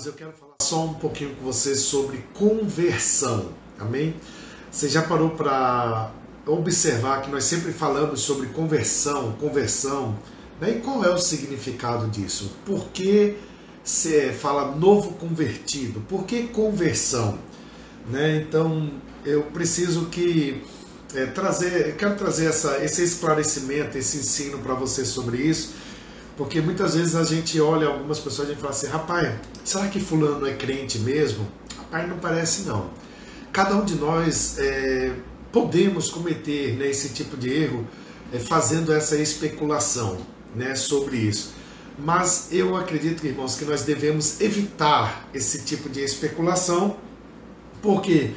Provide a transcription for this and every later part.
Irmãos, eu quero falar só um pouquinho com você sobre conversão, amém? Você já parou para observar que nós sempre falamos sobre conversão, né? E qual é o significado disso? Por que você fala novo convertido? Por que conversão? Né? Então, eu preciso quero trazer esse esclarecimento, esse ensino para você sobre isso, porque muitas vezes a gente olha algumas pessoas e fala assim, rapaz, será que fulano é crente mesmo? Rapaz, não parece não. Cada um de nós podemos cometer, né, esse tipo de erro, fazendo essa especulação, né, sobre isso. Mas eu acredito, irmãos, que nós devemos evitar esse tipo de especulação, porque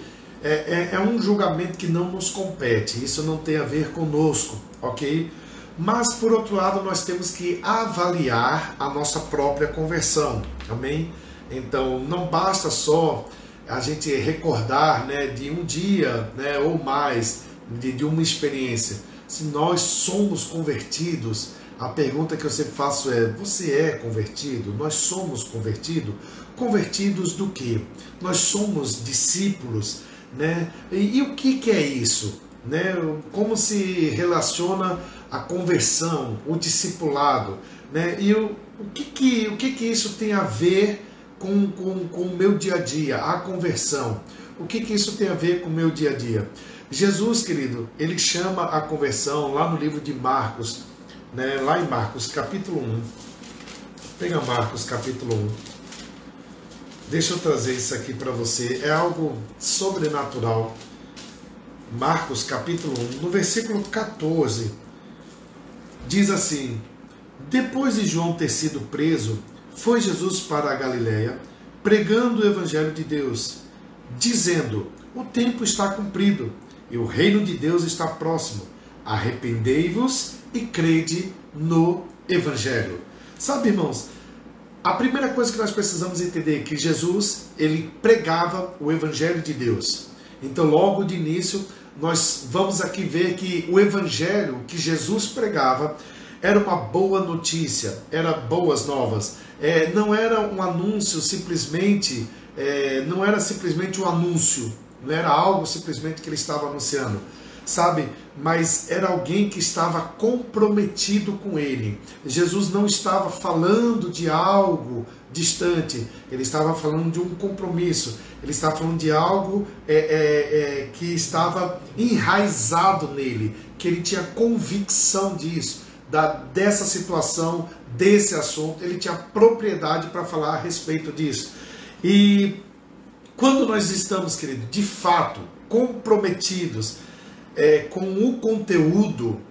é um julgamento que não nos compete, isso não tem a ver conosco, ok? Mas, por outro lado, nós temos que avaliar a nossa própria conversão, amém? Então, não basta só a gente recordar, né, de um dia, né, ou mais, de uma experiência. Se nós somos convertidos, a pergunta que eu sempre faço é, você é convertido? Nós somos convertidos? Convertidos do quê? Nós somos discípulos, né? E o que é isso? Né? Como se relaciona a conversão, o discipulado, né? E o que isso tem a ver com o meu dia a dia, a conversão? O que isso tem a ver com o meu dia a dia? Jesus, querido, ele chama a conversão lá no livro de Marcos, né? Lá em Marcos capítulo 1. Pega Marcos capítulo 1. Deixa eu trazer isso aqui para você, é algo sobrenatural. Marcos capítulo 1, no versículo 14, diz assim: depois de João ter sido preso, foi Jesus para a Galiléia, pregando o evangelho de Deus, dizendo, o tempo está cumprido, e o reino de Deus está próximo, arrependei-vos e crede no evangelho. Sabe, irmãos, a primeira coisa que nós precisamos entender é que Jesus, ele pregava o evangelho de Deus. Então, logo de início, nós vamos aqui ver que o evangelho que Jesus pregava era uma boa notícia, era boas novas. Não era um anúncio simplesmente, não era simplesmente um anúncio, não era algo simplesmente que ele estava anunciando, sabe? Mas era alguém que estava comprometido com ele. Jesus não estava falando de algo distante, ele estava falando de um compromisso, ele estava falando de algo que estava enraizado nele, que ele tinha convicção disso, dessa situação, desse assunto, ele tinha propriedade para falar a respeito disso. E quando nós estamos, querido, de fato, comprometidos com o conteúdo,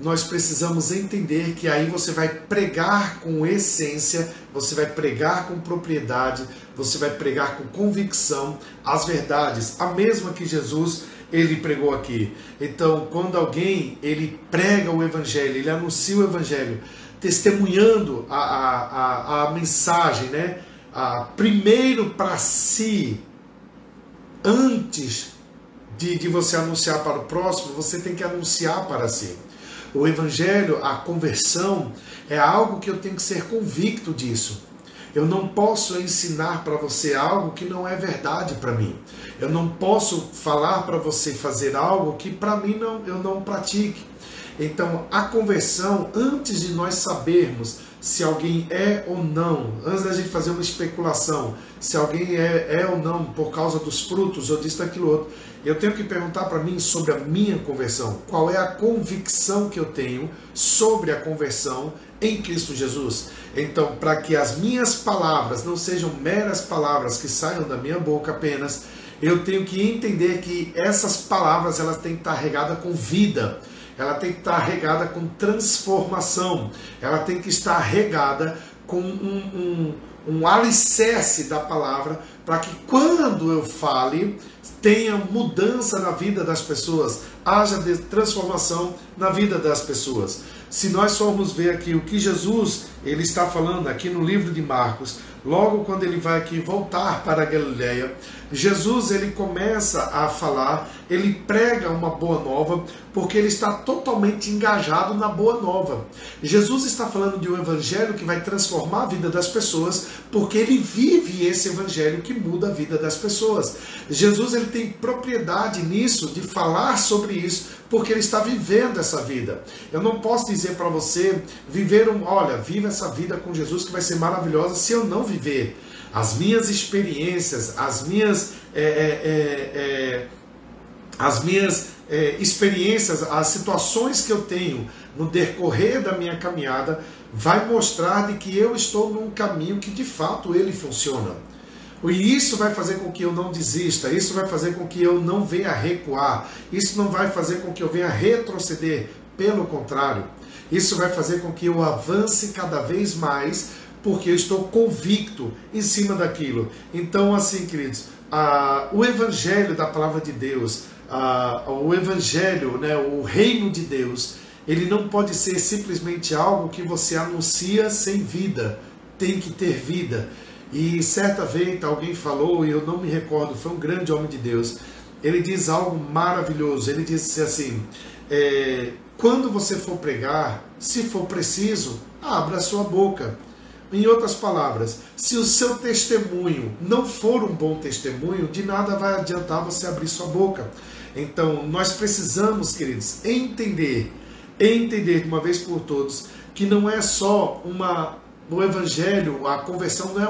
nós precisamos entender que aí você vai pregar com essência, você vai pregar com propriedade, você vai pregar com convicção as verdades, a mesma que Jesus ele pregou aqui. Então, quando alguém ele prega o evangelho, ele anuncia o evangelho, testemunhando a mensagem, né? Primeiro para si, antes de você anunciar para o próximo, você tem que anunciar para si. O evangelho, a conversão, é algo que eu tenho que ser convicto disso. Eu não posso ensinar para você algo que não é verdade para mim. Eu não posso falar para você fazer algo que para mim eu não pratique. Então, a conversão, antes de nós sabermos se alguém é ou não, antes da gente fazer uma especulação, se alguém é ou não por causa dos frutos ou disso, daquilo outro, eu tenho que perguntar para mim sobre a minha conversão. Qual é a convicção que eu tenho sobre a conversão em Cristo Jesus? Então, para que as minhas palavras não sejam meras palavras que saiam da minha boca apenas, eu tenho que entender que essas palavras elas têm que estar regadas com vida. Ela tem que estar regada com transformação, ela tem que estar regada com um alicerce da palavra, para que quando eu fale, tenha mudança na vida das pessoas, haja transformação na vida das pessoas. Se nós formos ver aqui o que Jesus ele está falando aqui no livro de Marcos, logo quando ele vai aqui voltar para a Galileia, Jesus ele começa a falar, ele prega uma boa nova, porque ele está totalmente engajado na boa nova. Jesus está falando de um evangelho que vai transformar a vida das pessoas, porque ele vive esse evangelho que muda a vida das pessoas. Jesus ele tem propriedade nisso, de falar sobre isso, porque ele está vivendo essa vida. Eu não posso dizer para você, olha, viva essa vida com Jesus que vai ser maravilhosa, se eu não viver. As minhas experiências, as minhas experiências, as situações que eu tenho no decorrer da minha caminhada, vai mostrar de que eu estou num caminho que de fato ele funciona. E isso vai fazer com que eu não desista, isso vai fazer com que eu não venha recuar, isso não vai fazer com que eu venha retroceder, pelo contrário, isso vai fazer com que eu avance cada vez mais, porque eu estou convicto em cima daquilo. Então, assim, queridos, o evangelho da palavra de Deus, o evangelho, né, o reino de Deus, ele não pode ser simplesmente algo que você anuncia sem vida, tem que ter vida. E certa vez alguém falou, e eu não me recordo, foi um grande homem de Deus, ele diz algo maravilhoso, ele disse assim, quando você for pregar, se for preciso, abra a sua boca. Em outras palavras, se o seu testemunho não for um bom testemunho, de nada vai adiantar você abrir sua boca. Então, nós precisamos, queridos, entender de uma vez por todos, que não é só o evangelho, a conversão não é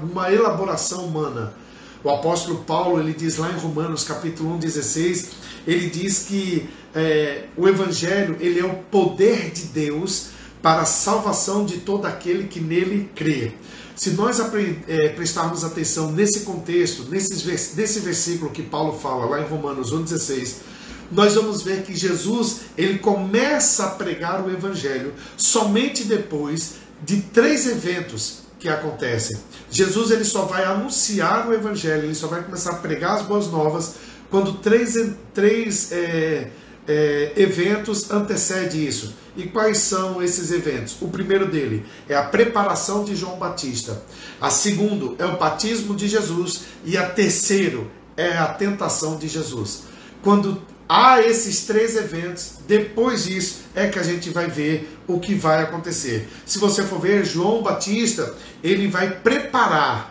uma elaboração humana. O apóstolo Paulo, ele diz lá em Romanos capítulo 1:16, ele diz que o evangelho ele é o poder de Deus para a salvação de todo aquele que nele crê. Se nós prestarmos atenção nesse contexto, nesse versículo que Paulo fala lá em Romanos 1:16, nós vamos ver que Jesus ele começa a pregar o evangelho somente depois de 3 eventos que acontecem. Jesus ele só vai anunciar o evangelho, ele só vai começar a pregar as boas novas quando 3 eventos antecedem isso. E quais são esses eventos? O primeiro dele é a preparação de João Batista. A segundo é o batismo de Jesus. E a terceiro é a tentação de Jesus. Quando há esses 3 eventos, depois disso é que a gente vai ver o que vai acontecer. Se você for ver, João Batista, ele vai preparar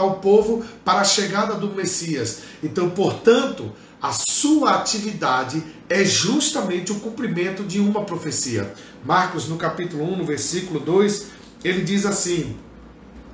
o povo para a chegada do Messias. Então, portanto, a sua atividade é justamente o cumprimento de uma profecia. Marcos, no capítulo 1, no versículo 2, ele diz assim,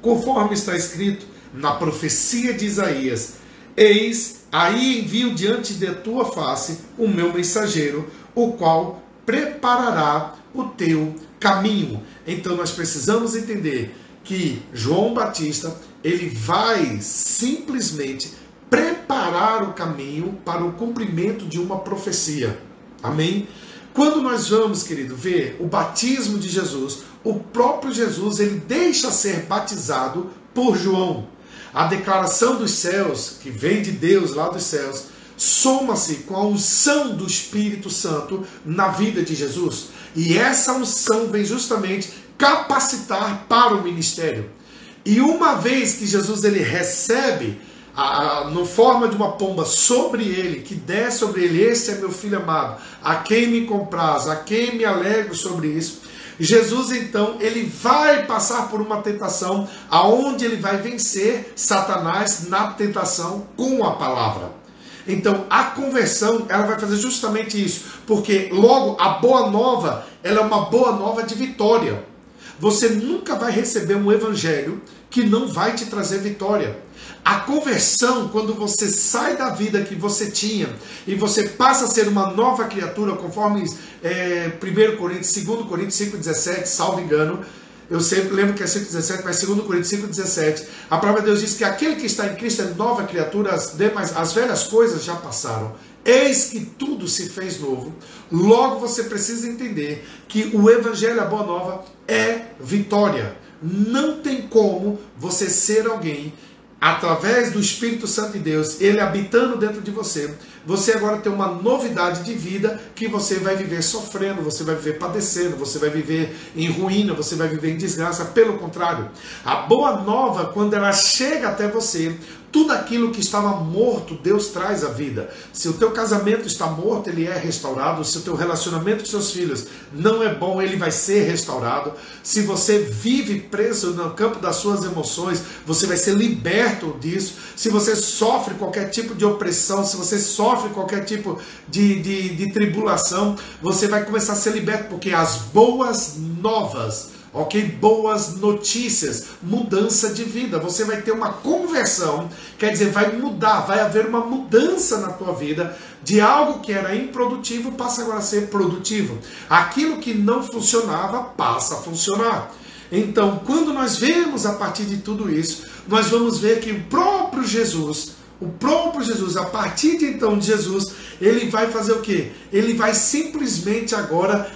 conforme está escrito na profecia de Isaías, eis, aí envio diante de tua face o meu mensageiro, o qual preparará o teu caminho. Então nós precisamos entender que João Batista, ele vai simplesmente preparar o caminho para o cumprimento de uma profecia. Amém? Quando nós vamos, querido, ver o batismo de Jesus, o próprio Jesus, ele deixa ser batizado por João. A declaração dos céus, que vem de Deus lá dos céus, soma-se com a unção do Espírito Santo na vida de Jesus. E essa unção vem justamente capacitar para o ministério. E uma vez que Jesus ele recebe no forma de uma pomba sobre ele, que desce sobre ele, este é meu filho amado, a quem me compraz, a quem me alegro sobre isso, Jesus então, ele vai passar por uma tentação, aonde ele vai vencer Satanás na tentação com a palavra. Então a conversão, ela vai fazer justamente isso, porque logo a boa nova, ela é uma boa nova de vitória. Você nunca vai receber um evangelho que não vai te trazer vitória. A conversão, quando você sai da vida que você tinha e você passa a ser uma nova criatura, conforme 1 Coríntios, 2 Coríntios 5,17, salvo engano, eu sempre lembro que é 5,17, mas 2 Coríntios 5,17, a palavra de Deus diz que aquele que está em Cristo é nova criatura, as velhas coisas já passaram. Eis que tudo se fez novo. Logo você precisa entender que o Evangelho, a Boa Nova, é vitória. Não tem como você ser alguém, através do Espírito Santo de Deus, ele habitando dentro de você, você agora tem uma novidade de vida que você vai viver sofrendo, você vai viver padecendo, você vai viver em ruína, você vai viver em desgraça. Pelo contrário, a boa nova, quando ela chega até você, tudo aquilo que estava morto, Deus traz à vida. Se o teu casamento está morto, ele é restaurado. Se o teu relacionamento com seus filhos não é bom, ele vai ser restaurado. Se você vive preso no campo das suas emoções, você vai ser liberto disso. Se você sofre qualquer tipo de opressão, se você sofre qualquer tipo de tribulação, você vai começar a ser liberto, porque as boas novas, ok? Boas notícias, mudança de vida. Você vai ter uma conversão, quer dizer, vai mudar, vai haver uma mudança na tua vida, de algo que era improdutivo passa agora a ser produtivo. Aquilo que não funcionava passa a funcionar. Então, quando nós vemos a partir de tudo isso, nós vamos ver que o próprio Jesus, a partir de então de Jesus, ele vai fazer o quê? Ele vai simplesmente agora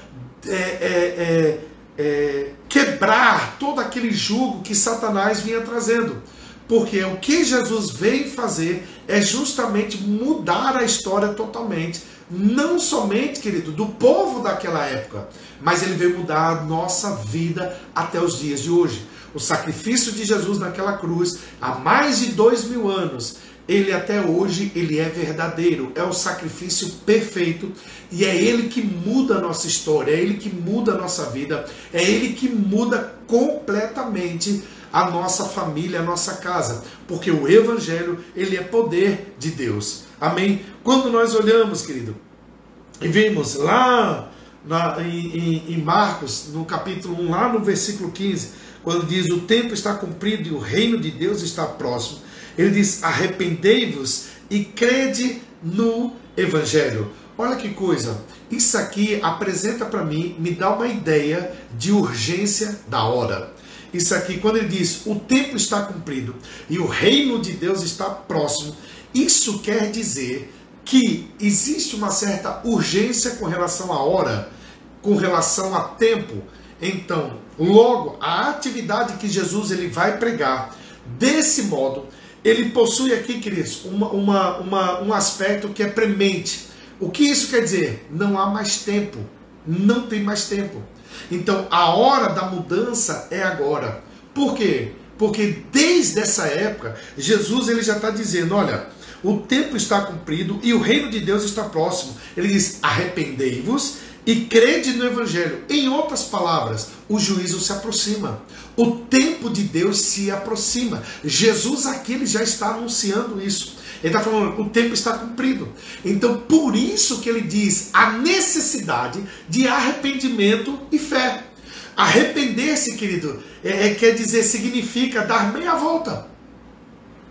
quebrar todo aquele jugo que Satanás vinha trazendo. Porque o que Jesus veio fazer é justamente mudar a história totalmente. Não somente, querido, do povo daquela época, mas ele veio mudar a nossa vida até os dias de hoje. O sacrifício de Jesus naquela cruz, há mais de 2000 anos, ele até hoje, ele é verdadeiro, é o sacrifício perfeito, e é ele que muda a nossa história, é ele que muda a nossa vida, é ele que muda completamente a nossa família, a nossa casa, porque o Evangelho, ele é poder de Deus. Amém? Quando nós olhamos, querido, e vimos lá em Marcos, no capítulo 1, lá no versículo 15, quando diz: o tempo está cumprido e o reino de Deus está próximo, ele diz: arrependei-vos e crede no Evangelho. Olha que coisa, isso aqui apresenta para mim, me dá uma ideia de urgência da hora. Isso aqui, quando ele diz: o tempo está cumprido e o reino de Deus está próximo, isso quer dizer que existe uma certa urgência com relação à hora, com relação a tempo. Então, logo, a atividade que Jesus ele vai pregar, desse modo, ele possui aqui, queridos, um aspecto que é premente. O que isso quer dizer? Não há mais tempo. Não tem mais tempo. Então, a hora da mudança é agora. Por quê? Porque desde essa época, Jesus ele já está dizendo: olha, o tempo está cumprido e o reino de Deus está próximo. Ele diz: arrependei-vos e crede no Evangelho. Em outras palavras, o juízo se aproxima. O tempo de Deus se aproxima. Jesus aqui ele já está anunciando isso. Ele está falando: o tempo está cumprido. Então, por isso que ele diz a necessidade de arrependimento e fé. Arrepender-se, querido, quer dizer, significa dar meia volta.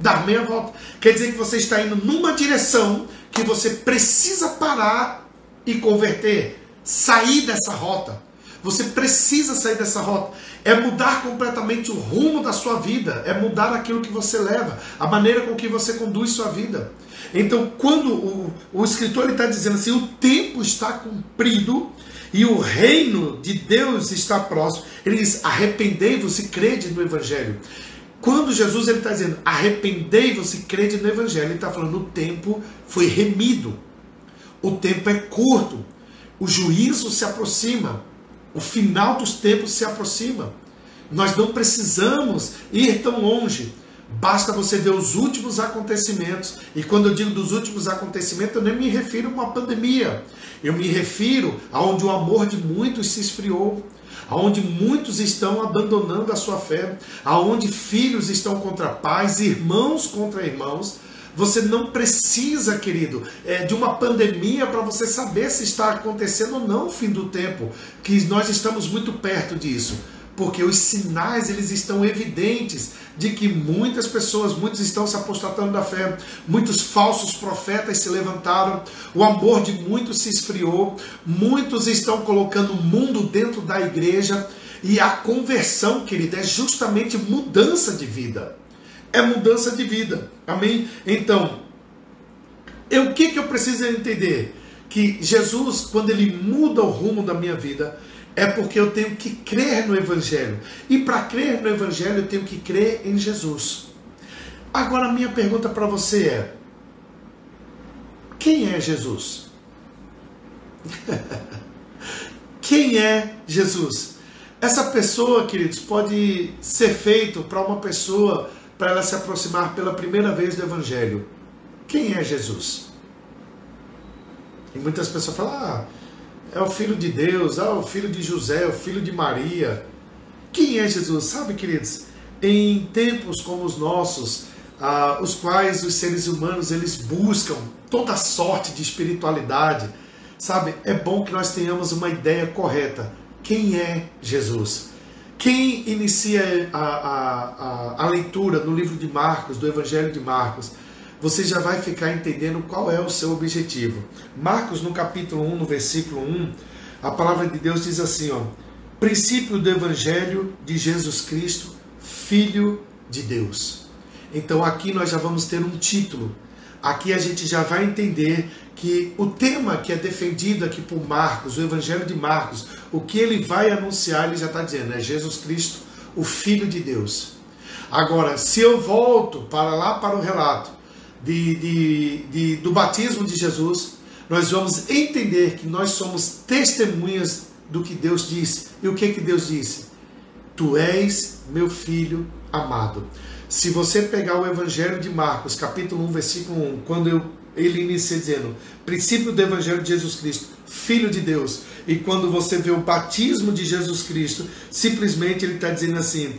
Dar meia volta. Quer dizer que você está indo numa direção que você precisa parar e converter. Sair dessa rota. Você precisa sair dessa rota. É mudar completamente o rumo da sua vida. É mudar aquilo que você leva. A maneira com que você conduz sua vida. Então, quando o escritor está dizendo assim: o tempo está cumprido e o reino de Deus está próximo, ele diz: arrependei-vos e crede no Evangelho. Quando Jesus está dizendo arrependei-vos e crede no Evangelho, ele está falando: o tempo foi remido. O tempo é curto. O juízo se aproxima. O final dos tempos se aproxima. Nós não precisamos ir tão longe. Basta você ver os últimos acontecimentos. E quando eu digo dos últimos acontecimentos, eu nem me refiro a uma pandemia. Eu me refiro aonde o amor de muitos se esfriou, aonde muitos estão abandonando a sua fé, aonde filhos estão contra pais, irmãos contra irmãos. Você não precisa, querido, de uma pandemia para você saber se está acontecendo ou não o fim do tempo, que nós estamos muito perto disso. Porque os sinais eles estão evidentes de que muitas pessoas, muitos estão se apostatando da fé, muitos falsos profetas se levantaram, o amor de muitos se esfriou, muitos estão colocando o mundo dentro da igreja, e a conversão, querida, é justamente mudança de vida. É mudança de vida. Amém? Então, o que eu preciso entender? Que Jesus, quando ele muda o rumo da minha vida, é porque eu tenho que crer no Evangelho. E para crer no Evangelho, eu tenho que crer em Jesus. Agora, a minha pergunta para você é: quem é Jesus? Quem é Jesus? Essa pessoa, queridos, pode ser feito para uma pessoa, para ela se aproximar pela primeira vez do Evangelho. Quem é Jesus? E muitas pessoas falam, é o Filho de Deus, o Filho de José, o Filho de Maria. Quem é Jesus? Sabe, queridos, em tempos como os nossos, os quais os seres humanos eles buscam toda sorte de espiritualidade, sabe, é bom que nós tenhamos uma ideia correta. Quem é Jesus? Quem inicia a leitura no livro de Marcos, do Evangelho de Marcos, você já vai ficar entendendo qual é o seu objetivo. Marcos, no capítulo 1, no versículo 1, a palavra de Deus diz assim, princípio do Evangelho de Jesus Cristo, Filho de Deus. Então aqui nós já vamos ter um título. Aqui a gente já vai entender que o tema que é defendido aqui por Marcos, o Evangelho de Marcos, o que ele vai anunciar, ele já está dizendo, é Jesus Cristo, o Filho de Deus. Agora, se eu volto para lá para o relato do batismo de Jesus, nós vamos entender que nós somos testemunhas do que Deus disse. E o que Deus disse? Tu és meu filho amado. Se você pegar o Evangelho de Marcos, capítulo 1, versículo 1, quando ele inicia dizendo, princípio do Evangelho de Jesus Cristo, Filho de Deus, e quando você vê o batismo de Jesus Cristo, simplesmente ele está dizendo assim,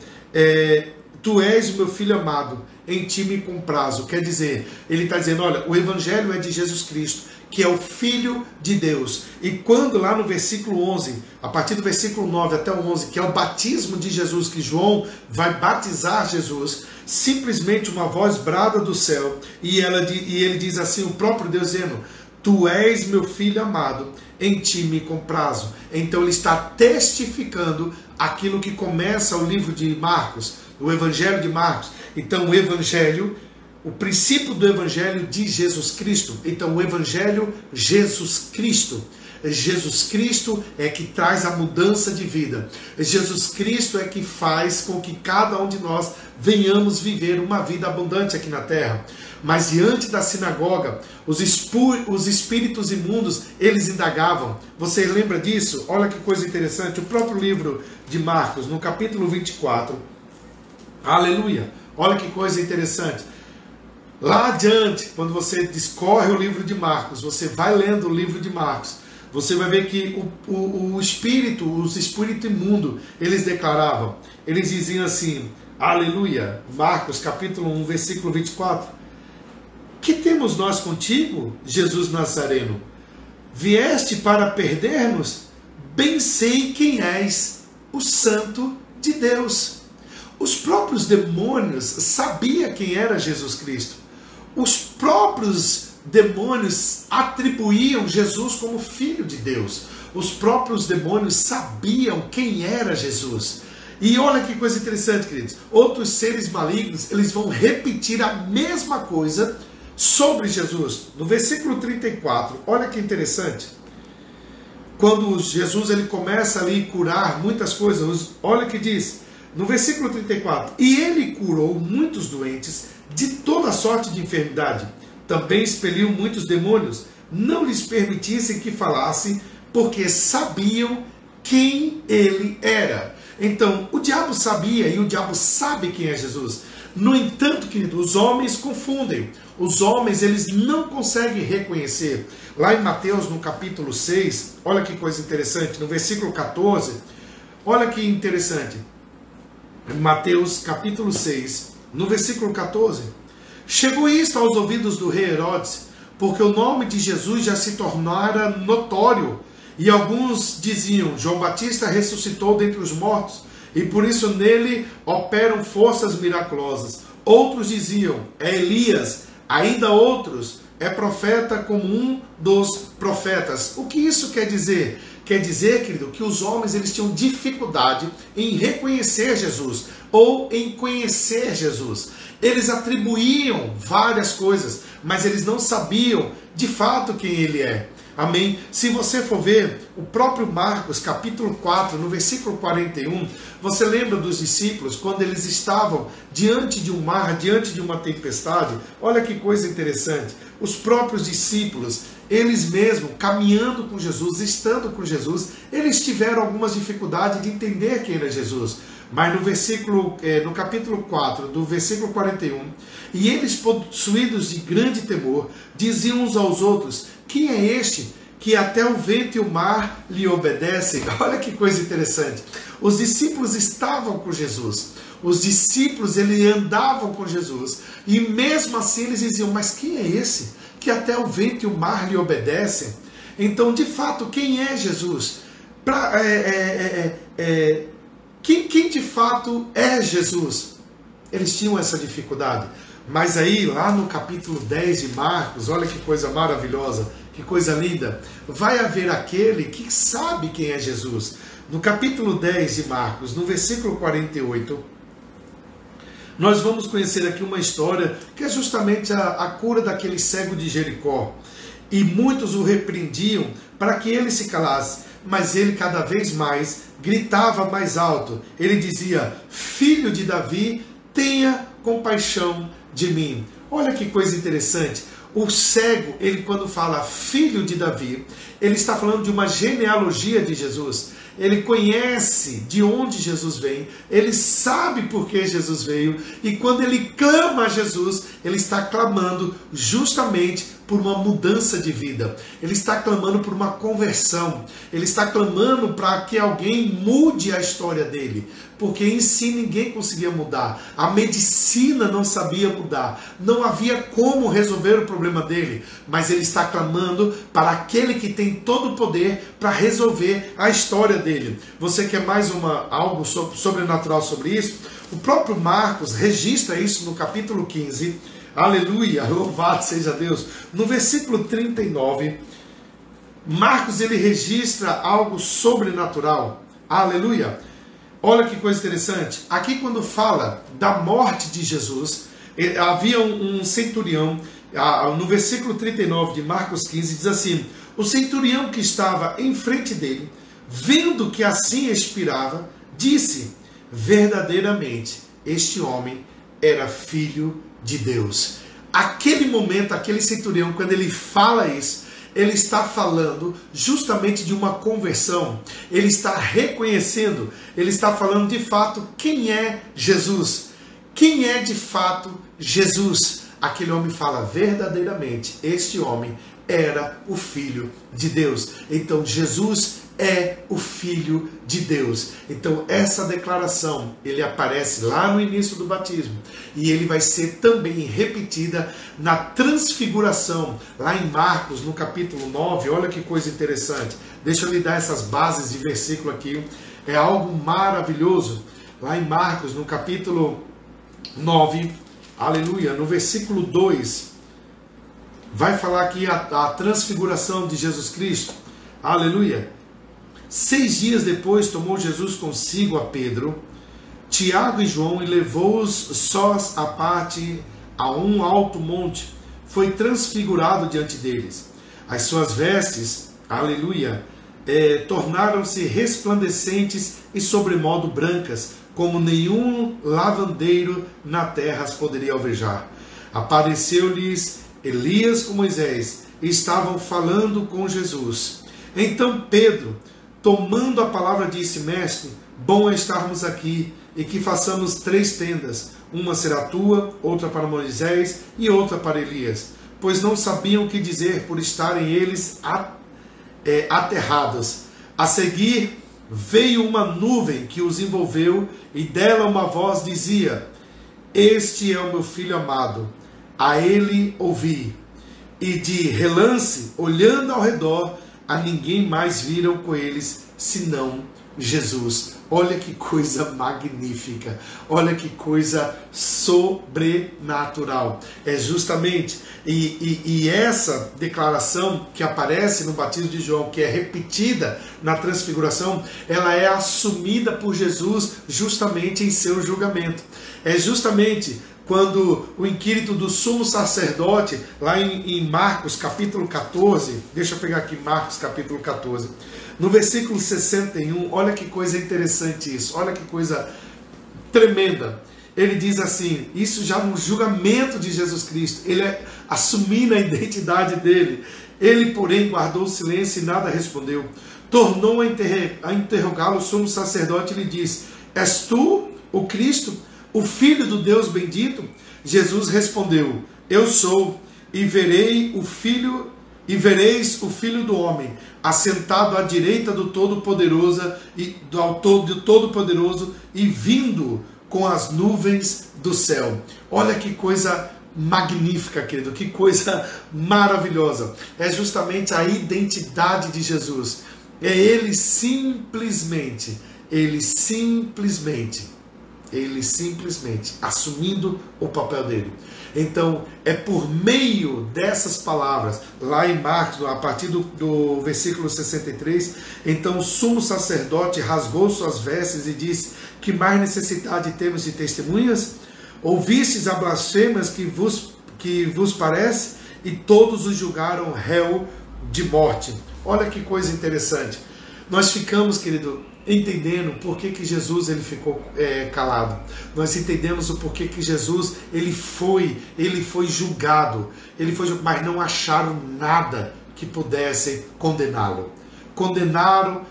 tu és o meu filho amado, em ti me comprazo. Quer dizer, ele está dizendo, olha, o Evangelho é de Jesus Cristo, que é o Filho de Deus. E quando lá no versículo 11, a partir do versículo 9 até o 11, que é o batismo de Jesus, que João vai batizar Jesus, simplesmente uma voz brada do céu, e ele diz assim, o próprio Deus dizendo, tu és meu filho amado, em ti me comprazo. Então ele está testificando aquilo que começa o livro de Marcos, o Evangelho de Marcos. Então o Evangelho, o princípio do Evangelho de Jesus Cristo. Então o Evangelho Jesus Cristo. Jesus Cristo é que traz a mudança de vida. Jesus Cristo é que faz com que cada um de nós venhamos viver uma vida abundante aqui na terra. Mas diante da sinagoga, os espíritos imundos, eles indagavam. Você lembra disso? Olha que coisa interessante. O próprio livro de Marcos, no capítulo 24. Aleluia! Olha que coisa interessante. Lá adiante, quando você discorre o livro de Marcos, você vai lendo o livro de Marcos, você vai ver que os espíritos imundos, eles declaravam, eles diziam assim, aleluia, Marcos capítulo 1, versículo 24, que temos nós contigo, Jesus Nazareno? Vieste para perder-nos? Bem sei quem és, o Santo de Deus. Os próprios demônios sabiam quem era Jesus Cristo. Os próprios demônios atribuíam Jesus como Filho de Deus. Os próprios demônios sabiam quem era Jesus. E olha que coisa interessante, queridos. Outros seres malignos, eles vão repetir a mesma coisa sobre Jesus. No versículo 34, olha que interessante. Quando Jesus ele começa ali a curar muitas coisas, olha que diz, no versículo 34, e ele curou muitos doentes de toda sorte de enfermidade. Também expeliu muitos demônios, não lhes permitissem que falassem, porque sabiam quem ele era. Então, o diabo sabia e o diabo sabe quem é Jesus. No entanto, querido, os homens confundem. Os homens, eles não conseguem reconhecer. Lá em Mateus, no capítulo 6, olha que coisa interessante, no versículo 14, olha que interessante. Mateus, capítulo 6, no versículo 14. Chegou isto aos ouvidos do rei Herodes, porque o nome de Jesus já se tornara notório, e alguns diziam, João Batista ressuscitou dentre os mortos, e por isso nele operam forças miraculosas. Outros diziam, é Elias, ainda outros, é profeta como um dos profetas. O que isso quer dizer? Quer dizer, querido, que os homens eles tinham dificuldade em reconhecer Jesus, ou em conhecer Jesus. Eles atribuíam várias coisas, mas eles não sabiam de fato quem ele é. Amém? Se você for ver o próprio Marcos, capítulo 4, no versículo 41, você lembra dos discípulos quando eles estavam diante de um mar, diante de uma tempestade? Olha que coisa interessante. Os próprios discípulos, eles mesmos, caminhando com Jesus, estando com Jesus, eles tiveram algumas dificuldades de entender quem era Jesus. Mas no capítulo 4, do versículo 41, e eles, possuídos de grande temor, diziam uns aos outros: quem é este que até o vento e o mar lhe obedecem? Olha que coisa interessante. Os discípulos estavam com Jesus. Os discípulos, eles andavam com Jesus. E mesmo assim eles diziam: mas quem é esse que até o vento e o mar lhe obedecem? Então, de fato, quem é Jesus? Quem de fato é Jesus? Eles tinham essa dificuldade. Mas aí, lá no capítulo 10 de Marcos, olha que coisa maravilhosa, que coisa linda, vai haver aquele que sabe quem é Jesus. No capítulo 10 de Marcos, no versículo 48, nós vamos conhecer aqui uma história que é justamente a cura daquele cego de Jericó. E muitos o repreendiam para que ele se calasse, mas ele cada vez mais gritava mais alto. Ele dizia: filho de Davi, tenha compaixão de mim. Olha que coisa interessante. O cego, ele quando fala filho de Davi, ele está falando de uma genealogia de Jesus. Ele conhece de onde Jesus vem, ele sabe por que Jesus veio, e quando ele clama a Jesus, ele está clamando justamente por uma mudança de vida. Ele está clamando por uma conversão. Ele está clamando para que alguém mude a história dele, porque em si ninguém conseguia mudar. A medicina não sabia mudar. Não havia como resolver o problema dele, mas ele está clamando para aquele que tem todo o poder para resolver a história dele. Você quer mais algo sobrenatural sobre isso? O próprio Marcos registra isso no capítulo 15. Aleluia, louvado seja Deus. No versículo 39, Marcos ele registra algo sobrenatural. Aleluia. Olha que coisa interessante. Aqui quando fala da morte de Jesus, havia um centurião, no versículo 39 de Marcos 15, diz assim: o centurião que estava em frente dele, vendo que assim expirava, disse: verdadeiramente, este homem era filho de Deus. Aquele momento, aquele centurião, quando ele fala isso, ele está falando justamente de uma conversão. Ele está reconhecendo, ele está falando de fato quem é Jesus. Quem é de fato Jesus? Aquele homem fala: verdadeiramente, este homem era o Filho de Deus. Então Jesus é o Filho de Deus. Então essa declaração, ele aparece lá no início do batismo, e ele vai ser também repetida na transfiguração, lá em Marcos, no capítulo 9, olha que coisa interessante. Deixa eu lhe dar essas bases de versículo aqui, é algo maravilhoso. Lá em Marcos, no capítulo 9, aleluia, no versículo 2, vai falar aqui a transfiguração de Jesus Cristo, aleluia. 6 dias depois tomou Jesus consigo a Pedro, Tiago e João e levou-os sós à parte a um alto monte. Foi transfigurado diante deles. As suas vestes, aleluia, tornaram-se resplandecentes e sobremodo brancas, como nenhum lavandeiro na terra as poderia alvejar. Apareceu-lhes Elias com Moisés e estavam falando com Jesus. Então Pedro, tomando a palavra, disse: mestre, bom é estarmos aqui e que façamos 3 tendas, uma será tua, outra para Moisés e outra para Elias, pois não sabiam o que dizer por estarem eles aterrados. A seguir veio uma nuvem que os envolveu e dela uma voz dizia: este é o meu filho amado, a ele ouvi. E de relance, olhando ao redor, a ninguém mais viram com eles, senão Jesus. Olha que coisa magnífica, olha que coisa sobrenatural. É justamente, e essa declaração que aparece no batismo de João, que é repetida na transfiguração, ela é assumida por Jesus justamente em seu julgamento. É justamente quando o inquérito do sumo sacerdote, lá em Marcos capítulo 14, deixa eu pegar aqui Marcos capítulo 14, no versículo 61, olha que coisa interessante isso, olha que coisa tremenda. Ele diz assim, isso já no julgamento de Jesus Cristo, ele assumindo a identidade dele. Ele, porém, guardou silêncio e nada respondeu. Tornou a interrogá-lo o sumo sacerdote e lhe disse, és tu o Cristo, o Filho do Deus bendito? Jesus respondeu, eu sou, e vereis o Filho do Homem, assentado à direita do Todo-Poderoso e vindo com as nuvens do céu. Olha que coisa magnífica, querido, que coisa maravilhosa. É justamente a identidade de Jesus. É ele simplesmente assumindo o papel dele. Então, é por meio dessas palavras, lá em Marcos, a partir do versículo 63, então o sumo sacerdote rasgou suas vestes e disse, que mais necessidade temos de testemunhas? Ouvistes a blasfêmias que vos parece? E todos os julgaram réu de morte. Olha que coisa interessante. Nós ficamos, querido, entendendo por que Jesus ele ficou calado. Nós entendemos o porquê que Jesus ele foi julgado. Mas não acharam nada que pudesse condená-lo. Condenaram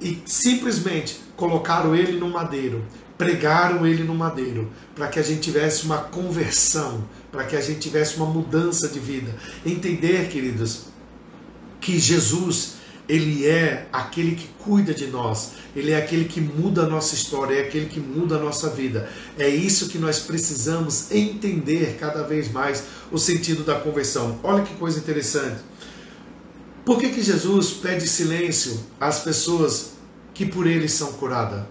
e simplesmente colocaram ele no madeiro. Pregaram ele no madeiro, para que a gente tivesse uma conversão, para que a gente tivesse uma mudança de vida. Entender, queridos, que Jesus, ele é aquele que cuida de nós, ele é aquele que muda a nossa história, é aquele que muda a nossa vida. É isso que nós precisamos entender cada vez mais, o sentido da conversão. Olha que coisa interessante. Por que Jesus pede silêncio às pessoas que por ele são curadas?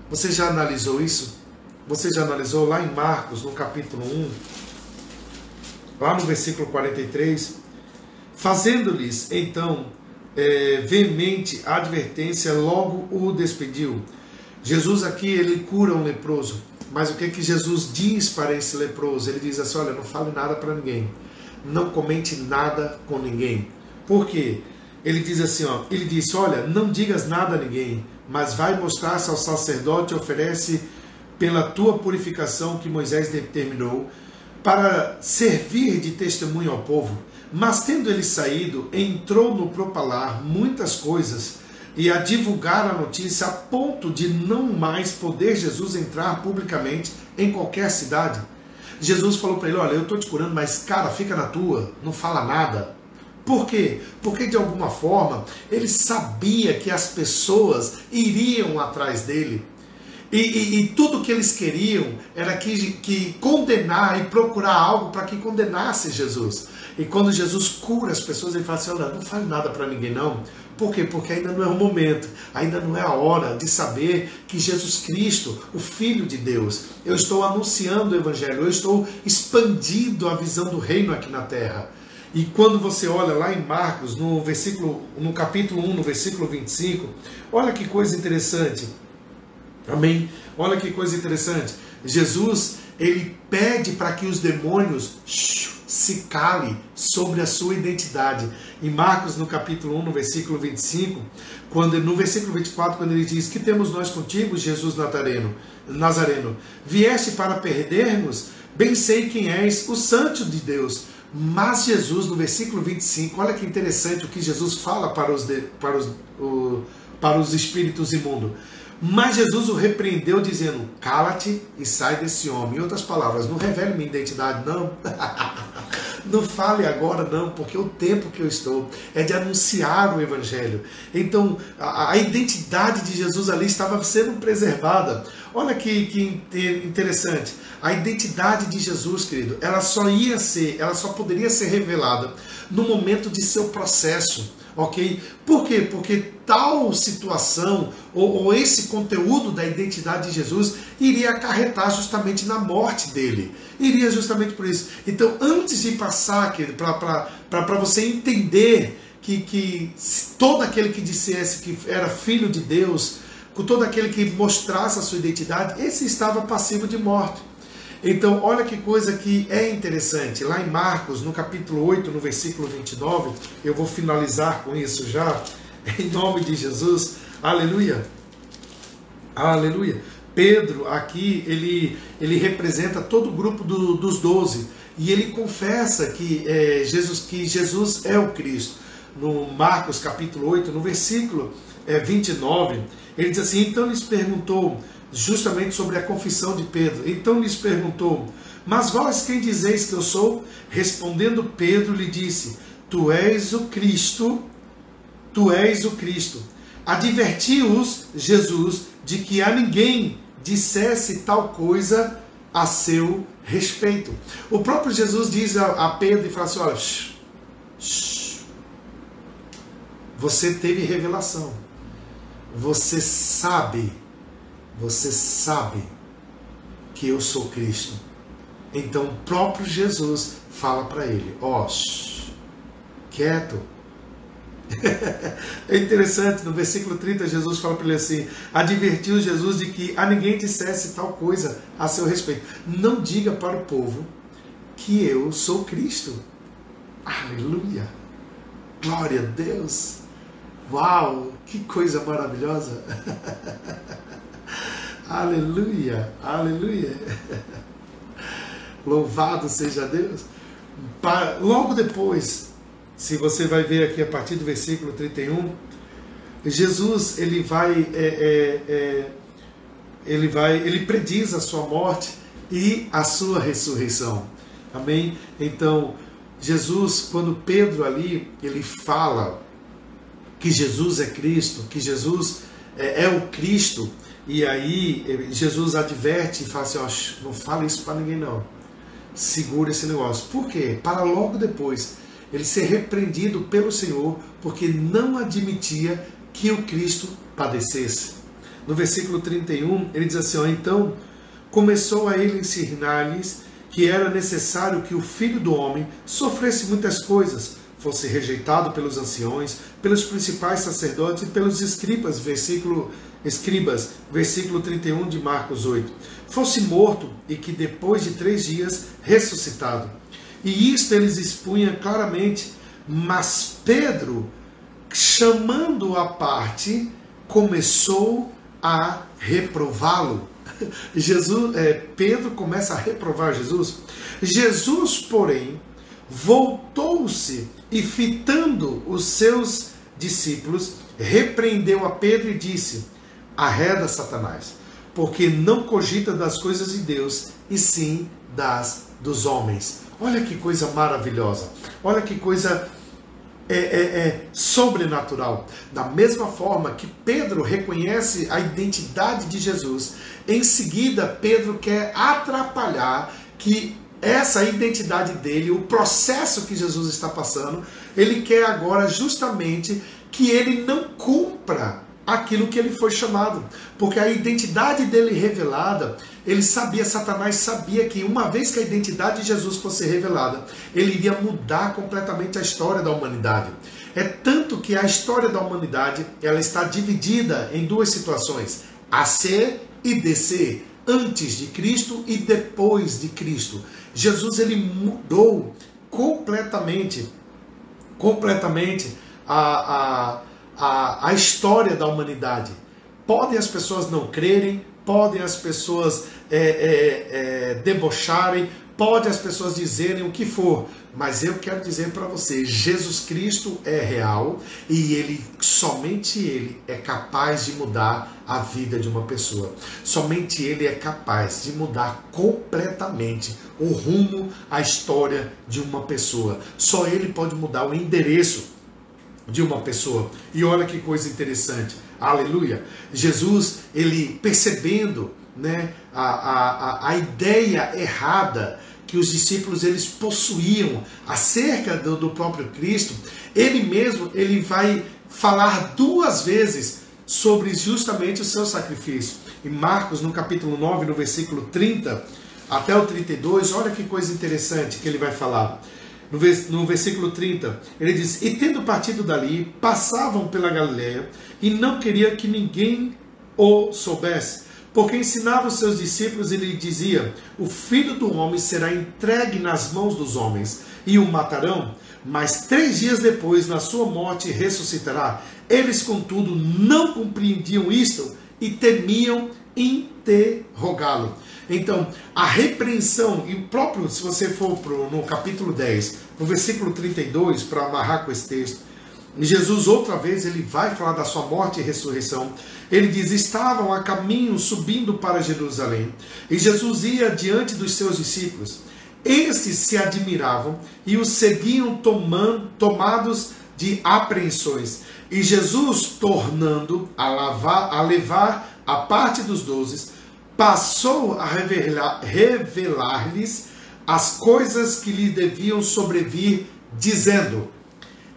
Você já analisou isso? Você já analisou lá em Marcos, no capítulo 1, lá no versículo 43, fazendo-lhes então veemente advertência, logo o despediu. Jesus aqui, ele cura um leproso, mas o que Jesus diz para esse leproso? Ele diz assim, olha, não fale nada para ninguém, não comente nada com ninguém. Por quê? Ele diz assim, ele disse, olha, não digas nada a ninguém, mas vai mostrar-se ao sacerdote e oferece pela tua purificação que Moisés determinou, para servir de testemunho ao povo. Mas tendo ele saído, entrou no propalar muitas coisas e a divulgar a notícia a ponto de não mais poder Jesus entrar publicamente em qualquer cidade. Jesus falou para ele, olha, eu estou te curando, mas cara, fica na tua, não fala nada. Por quê? Porque de alguma forma ele sabia que as pessoas iriam atrás dele. E tudo que eles queriam era que condenar e procurar algo para que condenasse Jesus. E quando Jesus cura as pessoas, ele fala assim, olha, não fale nada para ninguém não. Por quê? Porque ainda não é o momento, ainda não é a hora de saber que Jesus Cristo, o Filho de Deus, eu estou anunciando o Evangelho, eu estou expandindo a visão do reino aqui na terra. E quando você olha lá em Marcos, no capítulo 1, no versículo 25, olha que coisa interessante. Amém? Olha que coisa interessante. Jesus, ele pede para que os demônios se calem sobre a sua identidade. Em Marcos, no capítulo 1, no versículo 25, no versículo 24, quando ele diz, que temos nós contigo, Jesus Nazareno? Vieste para perdermos? Bem sei quem és, o Santo de Deus. Mas Jesus, no versículo 25, olha que interessante o que Jesus fala para os espíritos imundos. Mas Jesus o repreendeu dizendo, cala-te e sai desse homem. Em outras palavras, não revele minha identidade, não. Não fale agora, não, porque o tempo que eu estou é de anunciar o Evangelho. Então, a identidade de Jesus ali estava sendo preservada. Olha que interessante. A identidade de Jesus, querido, ela só poderia ser revelada no momento de seu processo. Ok? Por quê? Porque tal situação ou esse conteúdo da identidade de Jesus iria acarretar justamente na morte dele. Iria justamente por isso. Então, antes de passar, para você entender que todo aquele que dissesse que era filho de Deus, com todo aquele que mostrasse a sua identidade, esse estava passivo de morte. Então, olha que coisa que é interessante. Lá em Marcos, no capítulo 8, no versículo 29, eu vou finalizar com isso já, em nome de Jesus. Aleluia. Aleluia. Pedro aqui, ele representa todo o grupo dos 12. E ele confessa que Jesus é o Cristo. No Marcos capítulo 8, no versículo 29, ele diz assim: então lhes perguntou, justamente sobre a confissão de Pedro, então lhes perguntou, mas vós quem dizeis que eu sou? Respondendo Pedro lhe disse, tu és o Cristo, tu és o Cristo. Advertiu-os Jesus de que a ninguém dissesse tal coisa a seu respeito. O próprio Jesus diz a Pedro e fala assim, olha, você teve revelação, você sabe que eu sou Cristo. Então o próprio Jesus fala para ele, quieto. É interessante, no versículo 30 Jesus fala para ele assim, advertiu Jesus de que a ninguém dissesse tal coisa a seu respeito. Não diga para o povo que eu sou Cristo. Aleluia, glória a Deus. Uau, que coisa maravilhosa. Aleluia, aleluia. Louvado seja Deus. Logo depois, se você vai ver aqui a partir do versículo 31, Jesus ele prediz a sua morte e a sua ressurreição. Amém? Então, Jesus, quando Pedro ali, ele fala que Jesus é Cristo, que Jesus é o Cristo, e aí Jesus adverte e fala assim, não fala isso para ninguém não, segura esse negócio. Por quê? Para logo depois ele ser repreendido pelo Senhor, porque não admitia que o Cristo padecesse. No versículo 31, ele diz assim, então começou a ele ensinar-lhes que era necessário que o Filho do Homem sofresse muitas coisas, fosse rejeitado pelos anciões, pelos principais sacerdotes e pelos escribas, versículo 31 de Marcos 8, fosse morto e que depois de 3 dias ressuscitado. E isto eles expunham claramente, mas Pedro, chamando-o à parte, começou a reprová-lo. Pedro começa a reprovar Jesus. Jesus, porém, voltou-se e, fitando os seus discípulos, repreendeu a Pedro e disse, arreda, Satanás, porque não cogita das coisas de Deus, e sim dos homens. Olha que coisa maravilhosa, olha que coisa sobrenatural. Da mesma forma que Pedro reconhece a identidade de Jesus, em seguida Pedro quer atrapalhar que essa identidade dele, o processo que Jesus está passando, ele quer agora justamente que ele não cumpra aquilo que ele foi chamado, porque a identidade dele revelada, ele sabia, Satanás sabia que uma vez que a identidade de Jesus fosse revelada, ele iria mudar completamente a história da humanidade. É tanto que a história da humanidade, ela está dividida em 2 situações, AC e DC, antes de Cristo e depois de Cristo. Jesus ele mudou completamente a história da humanidade. Podem as pessoas não crerem, podem as pessoas debocharem, podem as pessoas dizerem o que for, mas eu quero dizer para você, Jesus Cristo é real e somente Ele é capaz de mudar a vida de uma pessoa. Somente Ele é capaz de mudar completamente o rumo, a história de uma pessoa. Só Ele pode mudar o endereço de uma pessoa. E olha que coisa interessante, aleluia, Jesus, ele percebendo, né, a ideia errada que os discípulos eles possuíam acerca do próprio Cristo, ele mesmo ele vai falar 2 vezes sobre justamente o seu sacrifício. Em Marcos, no capítulo 9, no versículo 30 até o 32, olha que coisa interessante que ele vai falar. No versículo 30, ele diz, e tendo partido dali, passavam pela Galileia, e não queria que ninguém o soubesse, porque ensinava os seus discípulos e lhe dizia: o Filho do Homem será entregue nas mãos dos homens, e o matarão, mas 3 dias depois, na sua morte, ressuscitará. Eles, contudo, não compreendiam isto e temiam interrogá-lo. Então, a repreensão, e o próprio, se você for no capítulo 10, no versículo 32, para amarrar com esse texto, Jesus outra vez ele vai falar da sua morte e ressurreição. Ele diz: estavam a caminho subindo para Jerusalém, e Jesus ia diante dos seus discípulos. Estes se admiravam e os seguiam tomados de apreensões. E Jesus, tornando a levar a parte dos 12, passou a revelar-lhes as coisas que lhe deviam sobrevir, dizendo: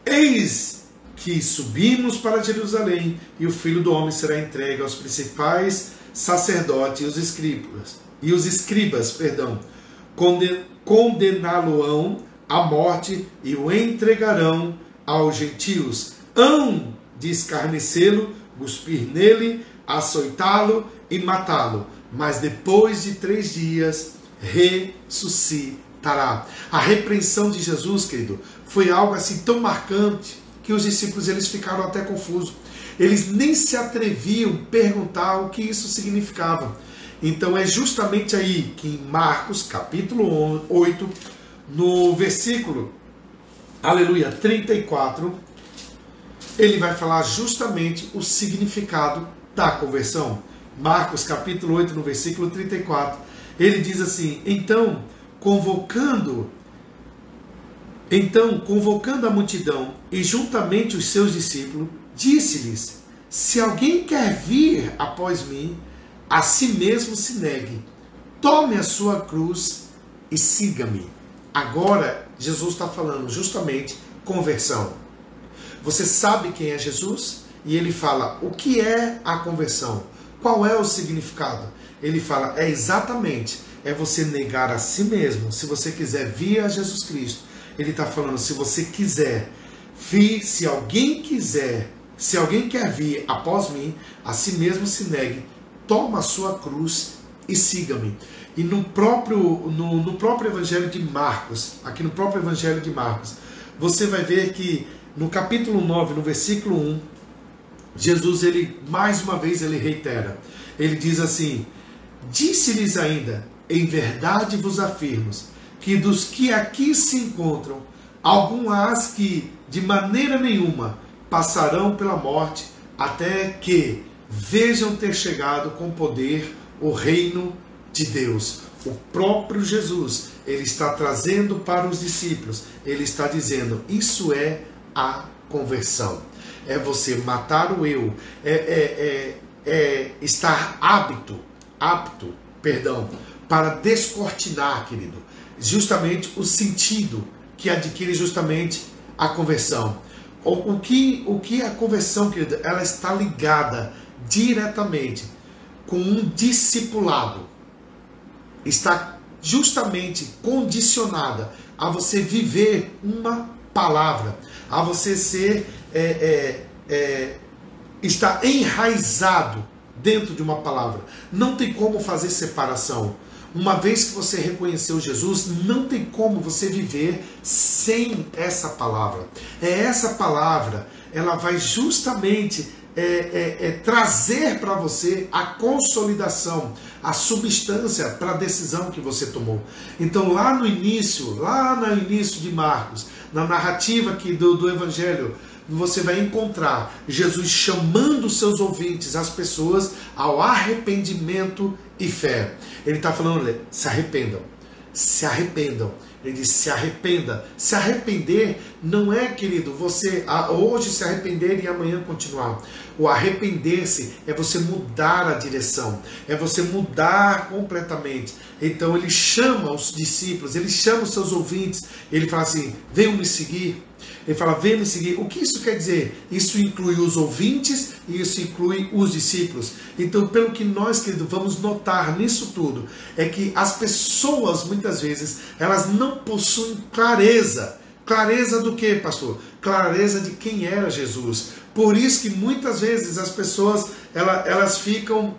eis que subimos para Jerusalém, e o Filho do Homem será entregue aos principais sacerdotes e os escribas, condená-lo-ão à morte e o entregarão aos gentios. Hão de escarnecê-lo, cuspir nele, açoitá-lo e matá-lo, mas depois de 3 dias ressuscitará. A repreensão de Jesus, querido, foi algo assim tão marcante que os discípulos eles ficaram até confusos. Eles nem se atreviam a perguntar o que isso significava. Então é justamente aí que em Marcos capítulo 8, no versículo, aleluia, 34, ele vai falar justamente o significado da conversão. Marcos capítulo 8, no versículo 34, ele diz assim: Então, convocando a multidão e juntamente os seus discípulos, disse-lhes: se alguém quer vir após mim, a si mesmo se negue, tome a sua cruz e siga-me. Agora, Jesus está falando justamente conversão. Você sabe quem é Jesus? E ele fala, o que é a conversão? Qual é o significado? Ele fala, é você negar a si mesmo. Se você quiser vir a Jesus Cristo, ele está falando, se você quiser, se alguém quer vir após mim, a si mesmo se negue, toma a sua cruz e siga-me. E no próprio Evangelho de Marcos, aqui no próprio Evangelho de Marcos, você vai ver que no capítulo 9, no versículo 1, Jesus, mais uma vez, ele reitera. Ele diz assim, disse-lhes ainda, em verdade vos afirmo, que dos que aqui se encontram, alguns que de maneira nenhuma passarão pela morte, até que vejam ter chegado com poder o reino de Deus. O próprio Jesus, ele está trazendo para os discípulos, ele está dizendo, isso é a conversão. É você matar o eu, estar apto, para descortinar, querido, justamente o sentido que adquire justamente a conversão. O que a conversão, querido, ela está ligada diretamente com um discipulado, está justamente condicionada a você viver uma palavra, a você ser está enraizado dentro de uma palavra. Não tem como fazer separação. Uma vez que você reconheceu Jesus, não tem como você viver sem essa palavra. Essa palavra, ela vai justamente trazer para você a consolidação, a substância para a decisão que você tomou. Então lá no início de Marcos, na narrativa aqui do Evangelho, você vai encontrar Jesus chamando os seus ouvintes, as pessoas, ao arrependimento e fé. Ele está falando, olha, se arrependam. Ele diz, se arrependa. Se arrepender não é, querido, você hoje se arrepender e amanhã continuar. O arrepender-se é você mudar a direção, é você mudar completamente. Então ele chama os discípulos, ele chama os seus ouvintes, ele fala assim, venham me seguir. Ele fala, venham me seguir. O que isso quer dizer? Isso inclui os ouvintes e isso inclui os discípulos. Então, pelo que nós, querido, vamos notar nisso tudo, é que as pessoas, muitas vezes, elas não possuem clareza. Clareza do que, pastor? Clareza de quem era Jesus. Por isso que muitas vezes as pessoas, elas ficam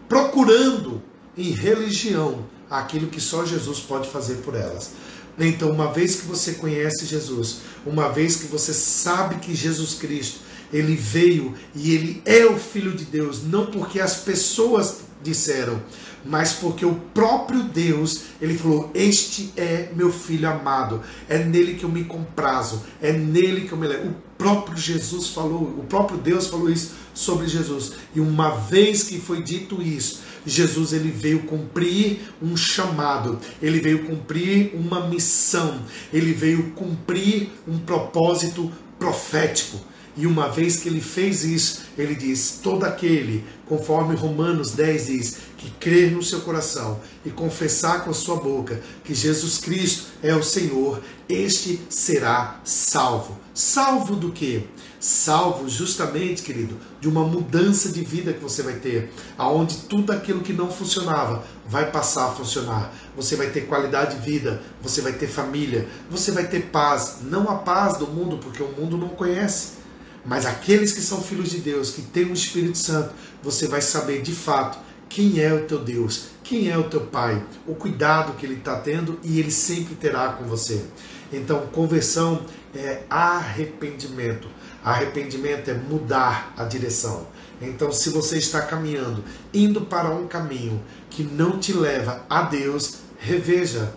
procurando em religião aquilo que só Jesus pode fazer por elas. Então, uma vez que você conhece Jesus, uma vez que você sabe que Jesus Cristo, ele veio e ele é o Filho de Deus, não porque as pessoas disseram, mas porque o próprio Deus, ele falou, este é meu Filho amado, é nele que eu me comprazo, é nele que eu me levo. O próprio Jesus falou, o próprio Deus falou isso sobre Jesus. E uma vez que foi dito isso, Jesus, ele veio cumprir um chamado, ele veio cumprir uma missão, ele veio cumprir um propósito profético. E uma vez que ele fez isso, ele diz, todo aquele, conforme Romanos 10 diz, que crer no seu coração e confessar com a sua boca que Jesus Cristo é o Senhor, este será salvo. Salvo do quê? Salvo justamente, querido, de uma mudança de vida que você vai ter, aonde tudo aquilo que não funcionava vai passar a funcionar. Você vai ter qualidade de vida, você vai ter família, você vai ter paz, não a paz do mundo, porque o mundo não conhece. Mas aqueles que são filhos de Deus, que têm o Espírito Santo, você vai saber de fato quem é o teu Deus, quem é o teu Pai, o cuidado que Ele está tendo e Ele sempre terá com você. Então, conversão é arrependimento. Arrependimento é mudar a direção. Então, se você está caminhando, indo para um caminho que não te leva a Deus, reveja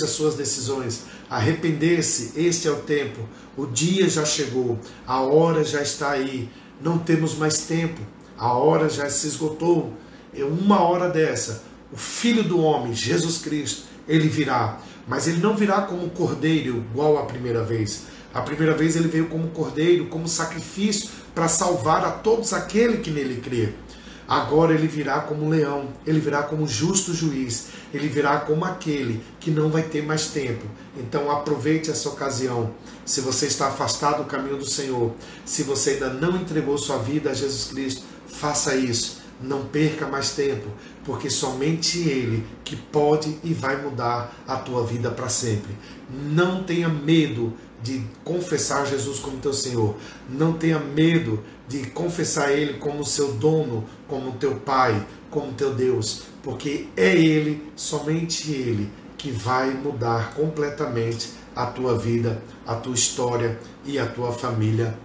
suas decisões. Arrepender-se, este é o tempo. O dia já chegou, a hora já está aí, não temos mais tempo, a hora já se esgotou. Uma hora dessa, o Filho do Homem, Jesus Cristo, ele virá, mas ele não virá como cordeiro igual à primeira vez. A primeira vez ele veio como cordeiro, como sacrifício para salvar a todos aqueles que nele crê. Agora ele virá como leão, ele virá como justo juiz, ele virá como aquele que não vai ter mais tempo. Então aproveite essa ocasião. Se você está afastado do caminho do Senhor, se você ainda não entregou sua vida a Jesus Cristo, faça isso. Não perca mais tempo, porque somente Ele que pode e vai mudar a tua vida para sempre. Não tenha medo de confessar Jesus como teu Senhor. Não tenha medo de confessar Ele como seu dono, como teu Pai, como teu Deus, porque é Ele, somente Ele, que vai mudar completamente a tua vida, a tua história e a tua família,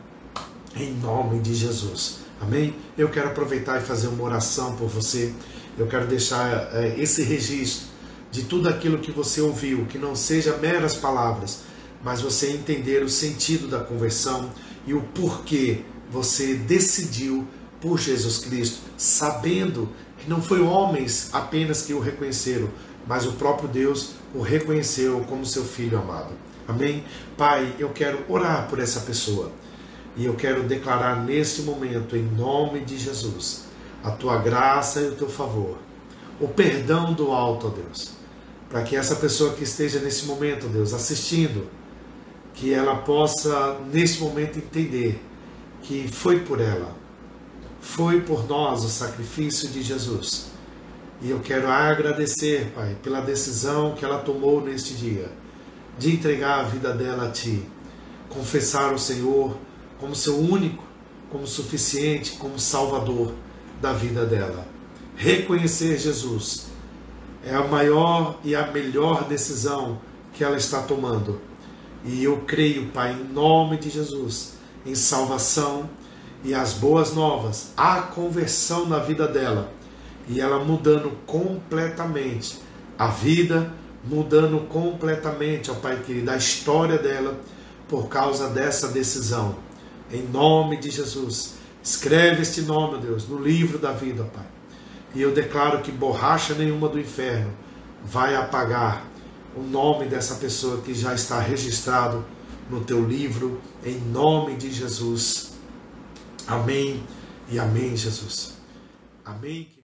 em nome de Jesus. Amém? Eu quero aproveitar e fazer uma oração por você. Eu quero deixar esse registro de tudo aquilo que você ouviu, que não seja meras palavras, mas você entender o sentido da conversão e o porquê você decidiu por Jesus Cristo, sabendo que não foi homens apenas que o reconheceram, mas o próprio Deus o reconheceu como seu Filho amado. Amém? Pai, eu quero orar por essa pessoa. E eu quero declarar neste momento, em nome de Jesus, a tua graça e o teu favor, o perdão do alto, ó Deus, para que essa pessoa que esteja nesse momento, Deus, assistindo, que ela possa, nesse momento, entender que foi por ela, foi por nós o sacrifício de Jesus. E eu quero agradecer, Pai, pela decisão que ela tomou neste dia, de entregar a vida dela a Ti, confessar o Senhor como seu único, como suficiente, como salvador da vida dela. Reconhecer Jesus é a maior e a melhor decisão que ela está tomando. E eu creio, Pai, em nome de Jesus, em salvação e as boas novas, a conversão na vida dela. E ela mudando completamente a vida, mudando completamente, ó Pai querido, a história dela, por causa dessa decisão. Em nome de Jesus, escreve este nome, Deus, no livro da vida, Pai. E eu declaro que borracha nenhuma do inferno vai apagar o nome dessa pessoa que já está registrado no teu livro, em nome de Jesus. Amém e amém, Jesus. Amém.